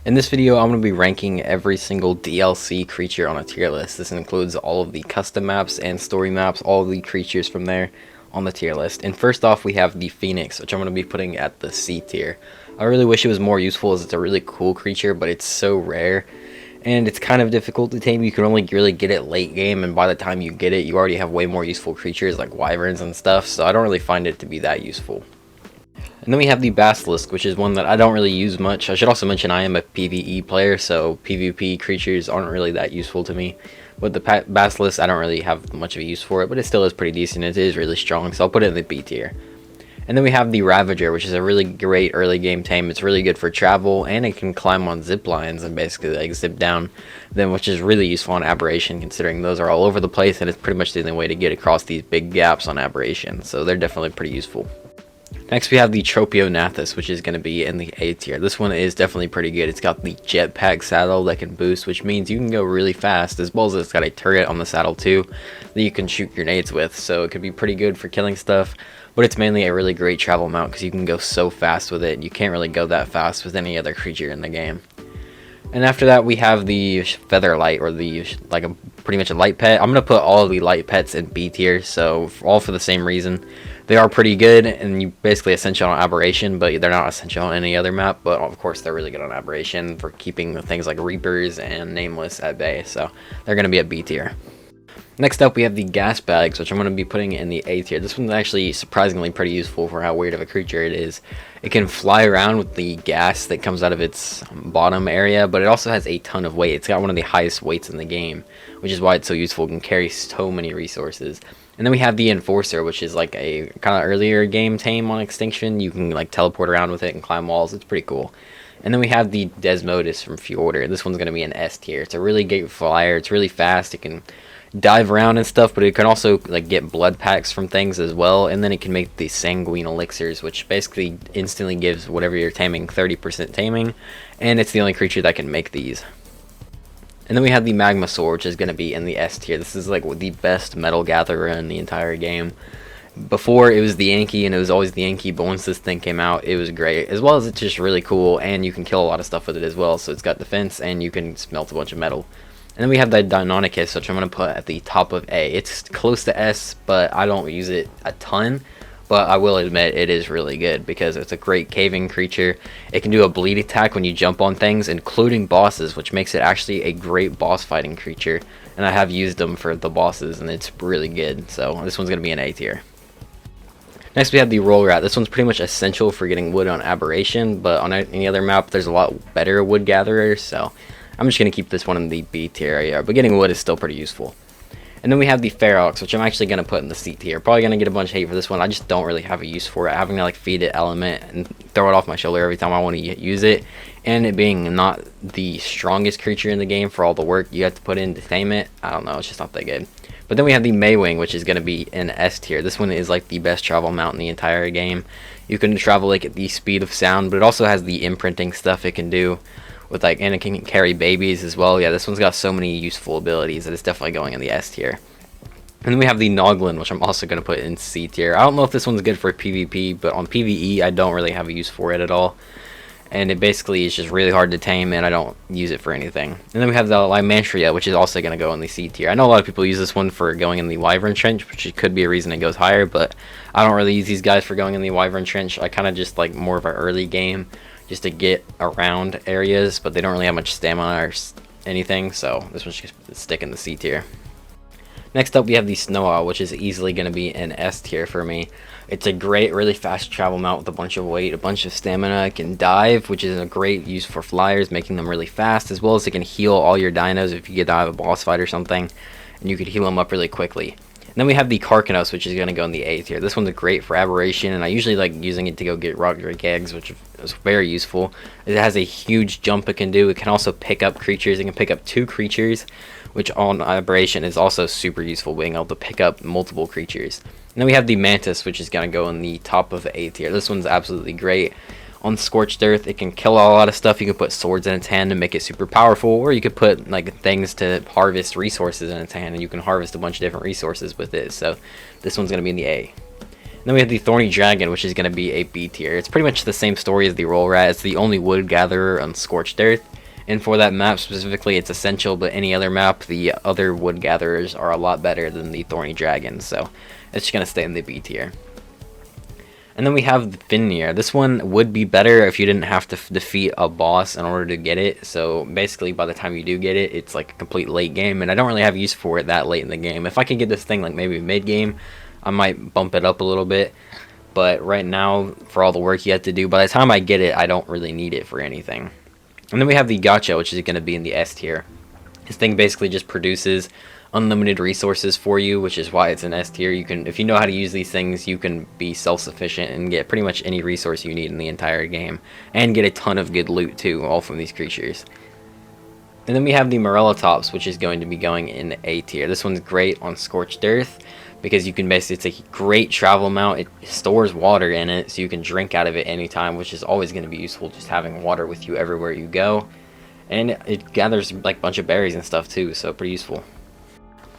In this video, I'm going to be ranking every single DLC creature on a tier list. This includes all of the custom maps and story maps, all of the creatures from there on the tier list. And first off, we have the Phoenix, which I'm going to be putting at the C tier. I really wish it was more useful, as it's a really cool creature, but it's so rare. And it's kind of difficult to tame. You can only really get it late game, and by the time you get it, you already have way more useful creatures like Wyverns and stuff, so I don't really find it to be that useful. And then we have the Basilisk, which is one that I don't really use much. I should also mention I am a PvE player, so PvP creatures aren't really that useful to me. But the Basilisk, I don't really have much of a use for it, but it still is pretty decent. It is really strong, so I'll put it in the B tier. And then we have the Ravager, which is a really great early game tame. It's really good for travel, and it can climb on zip lines and basically like zip down them, which is really useful on Aberration, considering those are all over the place, and it's pretty much the only way to get across these big gaps on Aberration. So they're definitely pretty useful. Next we have the Tropio Nathis, which is going to be in the A tier. This one is definitely pretty good. It's got the jetpack saddle that can boost, which means you can go really fast, as well as it's got a turret on the saddle too that you can shoot grenades with, so it could be pretty good for killing stuff. But it's mainly a really great travel mount because you can go so fast with it. You can't really go that fast with any other creature in the game. And after that we have the featherlight, or the pretty much a light pet. I'm going to put all of the light pets in B tier, so all for the same reason. They are pretty good, and you basically essential on Aberration, but they're not essential on any other map. But of course they're really good on Aberration for keeping things like Reapers and Nameless at bay, so they're going to be at B tier. Next up we have the gasbags, which I'm going to be putting in the A tier. This one's actually surprisingly pretty useful for how weird of a creature it is. It can fly around with the gas that comes out of its bottom area, but it also has a ton of weight. It's got one of the highest weights in the game, which is why it's so useful. It can carry so many resources. And then we have the Enforcer, which is like a kind of earlier game tame on Extinction. You can like teleport around with it and climb walls. It's pretty cool. And then we have the Desmodus from Fjordur. This one's going to be an S tier. It's a really great flyer. It's really fast. It can dive around and stuff, but it can also like get blood packs from things as well. And then it can make the Sanguine Elixirs, which basically instantly gives whatever you're taming 30% taming. And it's the only creature that can make these. And then we have the Magma Swur, which is going to be in the S tier. This is like the best metal gatherer in the entire game. Before it was the Yankee, and it was always the Yankee, but once this thing came out, it was great. As well as it's just really cool, and you can kill a lot of stuff with it as well. So it's got defense, and you can smelt a bunch of metal. And then we have the Deinonychus, which I'm going to put at the top of A. It's close to S, but I don't use it a ton. But I will admit it is really good because it's a great caving creature. It can do a bleed attack when you jump on things, including bosses, which makes it actually a great boss fighting creature. And I have used them for the bosses, and it's really good. So this one's going to be an A tier. Next we have the Roll Rat. This one's pretty much essential for getting wood on Aberration, but on any other map there's a lot better wood gatherers, so I'm just going to keep this one in the B tier area. But getting wood is still pretty useful. And then we have the Ferox, which I'm actually going to put in the C tier. Probably going to get a bunch of hate for this one. I just don't really have a use for it. Having to like feed it element and throw it off my shoulder every time I want to use it. And it being not the strongest creature in the game for all the work you have to put in to tame it. I don't know, it's just not that good. But then we have the Mwing, which is going to be in S tier. This one is like the best travel mount in the entire game. You can travel like at the speed of sound, but it also has the imprinting stuff it can do. And it can carry babies as well. Yeah, this one's got so many useful abilities that it's definitely going in the S tier. And then we have the Nogin, which I'm also going to put in C tier. I don't know if this one's good for PvP, but on PvE I don't really have a use for it at all. And it basically is just really hard to tame, and I don't use it for anything. And then we have the Lymantria, which is also going to go in the C tier. I know a lot of people use this one for going in the Wyvern Trench, which could be a reason it goes higher, but I don't really use these guys for going in the Wyvern Trench. I kind of just like more of an early game, just to get around areas, but they don't really have much stamina or anything, so this one's just stick in the C tier. Next up we have the Snowa, which is easily going to be an S tier for me. It's a great, really fast travel mount with a bunch of weight, a bunch of stamina. It can dive, which is a great use for flyers, making them really fast, as well as it can heal all your dinos if you get out of a boss fight or something, and you could heal them up really quickly. And then we have the Carino, which is going to go in the A tier. This one's great for Aberration, and I usually like using it to go get rock drake eggs, which is very useful. It has a huge jump it can do. It can also pick up creatures. It can pick up 2 creatures, which on Aberration is also super useful, being able to pick up multiple creatures. And then we have the Mantis, which is going to go in the top of the A tier. This one's absolutely great. On Scorched Earth, it can kill a lot of stuff. You can put swords in its hand and make it super powerful, or you could put like things to harvest resources in its hand, and you can harvest a bunch of different resources with it. So this one's going to be in the A. Then we have the Thorny Dragon, which is going to be a B tier. It's pretty much the same story as the Roll Rat. It's the only wood gatherer on Scorched Earth. And for that map specifically, it's essential, but any other map, the other wood gatherers are a lot better than the Thorny Dragon. So it's just going to stay in the B tier. And then we have the Finir. This one would be better if you didn't have to defeat a boss in order to get it. So basically, by the time you do get it, it's like a complete late game. And I don't really have use for it that late in the game. If I could get this thing like maybe mid-game, I might bump it up a little bit. But right now, for all the work you have to do, by the time I get it, I don't really need it for anything. And then we have the Gacha, which is going to be in the S tier. This thing basically just produces unlimited resources for you, which is why it's an S tier. You can, if you know how to use these things, you can be self-sufficient and get pretty much any resource you need in the entire game, and get a ton of good loot too, all from these creatures. And then we have the Morellatops, which is going to be going in A tier. This one's great on Scorched Earth because you can basically, it's a great travel mount. It stores water in it, so you can drink out of it anytime, which is always going to be useful, just having water with you everywhere you go. And it gathers like a bunch of berries and stuff too, so pretty useful.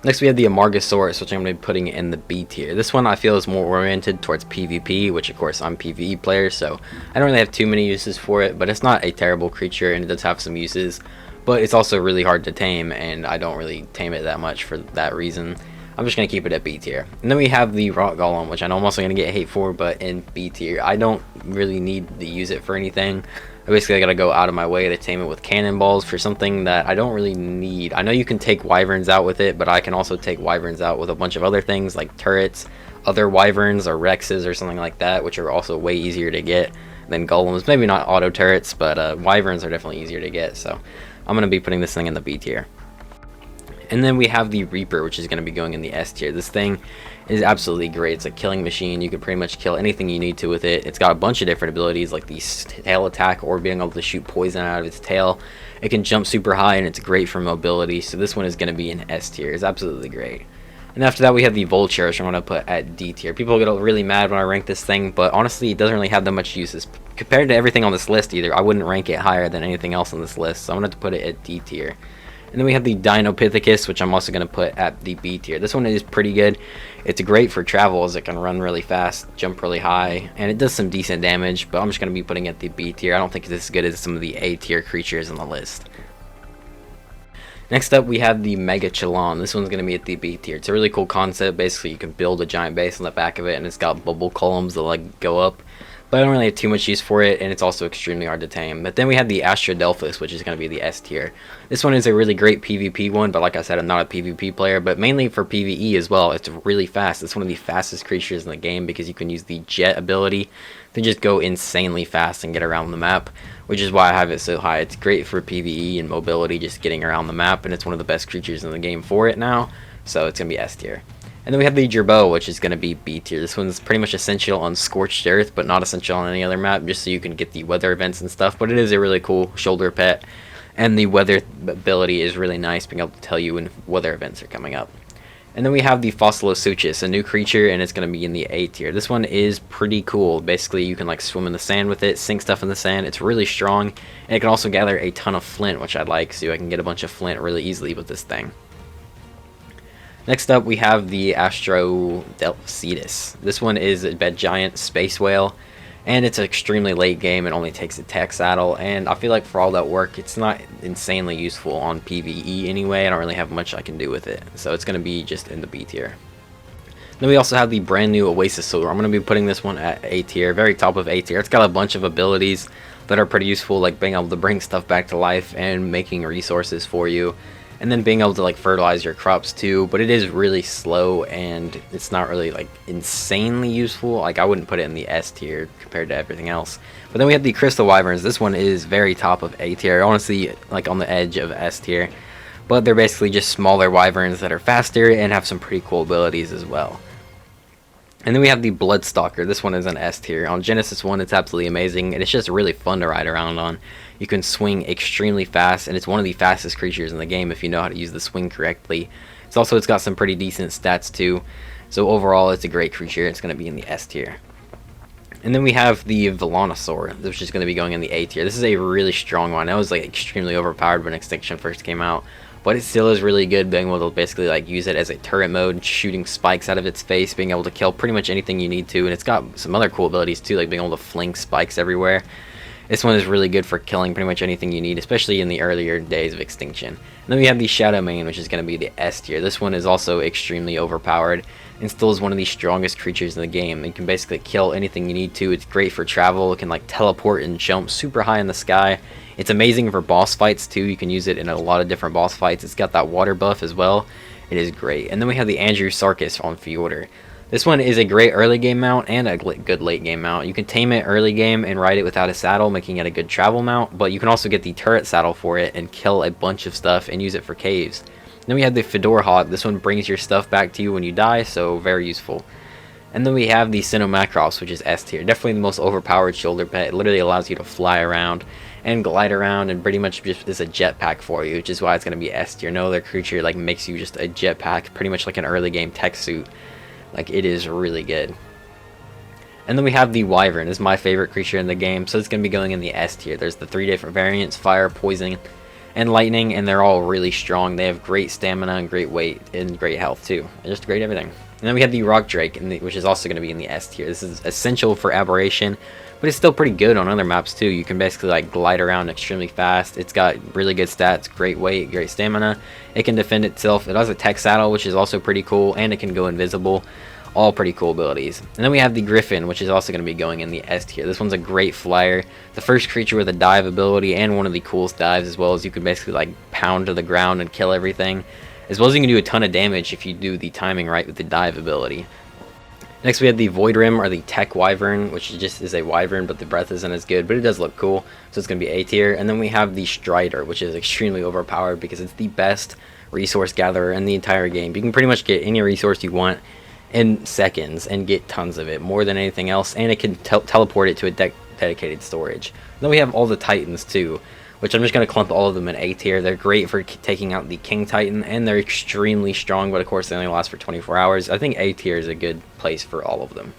Next we have the Amargasaurus, which I'm going to be putting in the B tier. This one I feel is more oriented towards PvP, which of course I'm a PvE player, so I don't really have too many uses for it, but it's not a terrible creature and it does have some uses. But it's also really hard to tame, and I don't really tame it that much for that reason. I'm just going to keep it at B tier. And then we have the Rock Golem, which I know I'm also going to get hate for, but in B tier. I don't really need to use it for anything. I basically got to go out of my way to tame it with cannonballs for something that I don't really need. I know you can take wyverns out with it, but I can also take wyverns out with a bunch of other things like turrets, other wyverns or rexes or something like that, which are also way easier to get than golems. Maybe not auto turrets, but wyverns are definitely easier to get, so I'm going to be putting this thing in the B tier. And then we have the Reaper, which is going to be going in the S tier. This thing is absolutely great. It's a killing machine. You can pretty much kill anything you need to with it. It's got a bunch of different abilities, like the tail attack or being able to shoot poison out of its tail. It can jump super high, and it's great for mobility. So this one is going to be in S tier. It's absolutely great. And after that, we have the Vulture, which I'm going to put at D tier. People get really mad when I rank this thing, but honestly, it doesn't really have that much uses. Compared to everything on this list either, I wouldn't rank it higher than anything else on this list. So I'm going to put it at D tier. And then we have the Dinopithecus, which I'm also going to put at the B tier. This one is pretty good. It's great for travel as it can run really fast, jump really high, and it does some decent damage, but I'm just going to be putting it at the B tier. I don't think it's as good as some of the A tier creatures on the list. Next up, we have the Megachalon. This one's going to be at the B tier. It's a really cool concept. Basically, you can build a giant base on the back of it, and it's got bubble columns that like go up. But I don't really have too much use for it, and it's also extremely hard to tame. But then we have the Astro Deletus, which is going to be the S tier. This one is a really great PvP one, but like I said, I'm not a PvP player, but mainly for PvE as well. It's really fast. It's one of the fastest creatures in the game because you can use the jet ability to just go insanely fast and get around the map, which is why I have it so high. It's great for PvE and mobility, just getting around the map, and it's one of the best creatures in the game for it now, so it's going to be S tier. And then we have the Gerbo, which is going to be B tier. This one's pretty much essential on Scorched Earth, but not essential on any other map, just so you can get the weather events and stuff. But it is a really cool shoulder pet, and the weather ability is really nice, being able to tell you when weather events are coming up. And then we have the Uchis, a new creature, and it's going to be in the A tier. This one is pretty cool. Basically, you can like swim in the sand with it, sink stuff in the sand. It's really strong, and it can also gather a ton of flint, which I like, so I can get a bunch of flint really easily with this thing. Next up, we have the Astro Deletus. This one is a bed giant space whale, and it's an extremely late game. It only takes a tech saddle, and I feel like for all that work, it's not insanely useful on PvE anyway. I don't really have much I can do with it, so it's going to be just in the B tier. Then we also have the brand new Oasis Swur. I'm going to be putting this one at A tier, very top of A tier. It's got a bunch of abilities that are pretty useful, like being able to bring stuff back to life and making resources for you. And then being able to like fertilize your crops too, but it is really slow and it's not really like insanely useful. Like I wouldn't put it in the S tier compared to everything else. But then we have the Crystal Wyverns. This one is very top of A tier, honestly like on the edge of S tier. But they're basically just smaller wyverns that are faster and have some pretty cool abilities as well. And then we have the Bloodstalker. This one is an S tier. On Genesis 1, it's absolutely amazing, and it's just really fun to ride around on. You can swing extremely fast, and it's one of the fastest creatures in the game if you know how to use the swing correctly. It's got some pretty decent stats too. So overall, it's a great creature. It's going to be in the S tier. And then we have the Vanosaur, which is going to be going in the A tier. This is a really strong one. It was like extremely overpowered when Extinction first came out. but it still is really good, being able to basically like use it as a turret mode, shooting spikes out of its face, being able to kill pretty much anything you need to, and it's got some other cool abilities too, like being able to fling spikes everywhere. This one is really good for killing pretty much anything you need, especially in the earlier days of extinction. And then we have the Shadow Mane, which is going to be the S tier. This one is also extremely overpowered and still is one of the strongest creatures in the game. You can basically kill anything you need to. It's great for travel. It can like teleport and jump super high in the sky. It's amazing for boss fights too. You can use it in a lot of different boss fights. It's got that water buff as well. It is great. And then we have the Andrewsarchus on Volure. This one is a great early game mount and a good late game mount. You can tame it early game and ride it without a saddle, making it a good travel mount, but you can also get the turret saddle for it and kill a bunch of stuff and use it for caves. Then we have the Fedora Hawk. This one brings your stuff back to you when you die, so very useful. And then we have the Sinomacross, which is S tier. Definitely the most overpowered shoulder pet. It literally allows you to fly around and glide around and pretty much just is a jetpack for you, which is why it's going to be S tier. No other creature like makes you just a jetpack, pretty much like an early game tech suit. Like, it is really good. And then we have the Wyvern. This is my favorite creature in the game, so it's going to be going in the S tier. There's the 3 different variants: fire, poison, and lightning, and they're all really strong. They have great stamina and great weight and great health too. Just great everything. And then we have the Rock Drake, which is also going to be in the S tier. This is essential for Aberration, but it's still pretty good on other maps too. You can basically like glide around extremely fast. It's got really good stats, great weight, great stamina. It can defend itself. It has a tech saddle, which is also pretty cool, and it can go invisible. All pretty cool abilities. And then we have the Griffin, which is also going to be going in the S tier. This one's a great flyer. The first creature with a dive ability and one of the coolest dives, as well as you can basically like pound to the ground and kill everything. As well as you can do a ton of damage if you do the timing right with the dive ability. Next we have the Void Rim, or the Tech Wyvern, which just is a wyvern, but the breath isn't as good, but it does look cool, so it's going to be A tier. And then we have the Strider, which is extremely overpowered because it's the best resource gatherer in the entire game. You can pretty much get any resource you want in seconds and get tons of it, more than anything else, and it can teleport it to a dedicated storage. And then we have all the Titans too, which I'm just going to clump all of them in A tier. They're great for taking out the King Titan, and they're extremely strong, but of course they only last for 24 hours. I think A tier is a good place for all of them.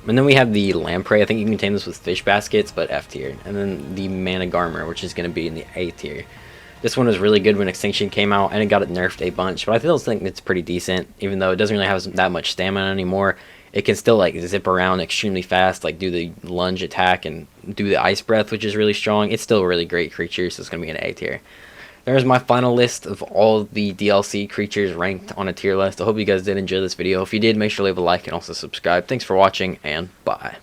And then we have the Lamprey. I think you can tame this with fish baskets, but F tier. And then the Manag Garmer, which is going to be in the A tier. This one was really good when Extinction came out, and it got it nerfed a bunch, but I still think it's pretty decent, even though it doesn't really have that much stamina anymore. It can still like zip around extremely fast, like do the lunge attack and do the ice breath, which is really strong. It's still a really great creature, so it's going to be an A tier. There's my final list of all the DLC creatures ranked on a tier list. I hope you guys did enjoy this video. If you did, make sure to leave a like and also subscribe. Thanks for watching, and bye.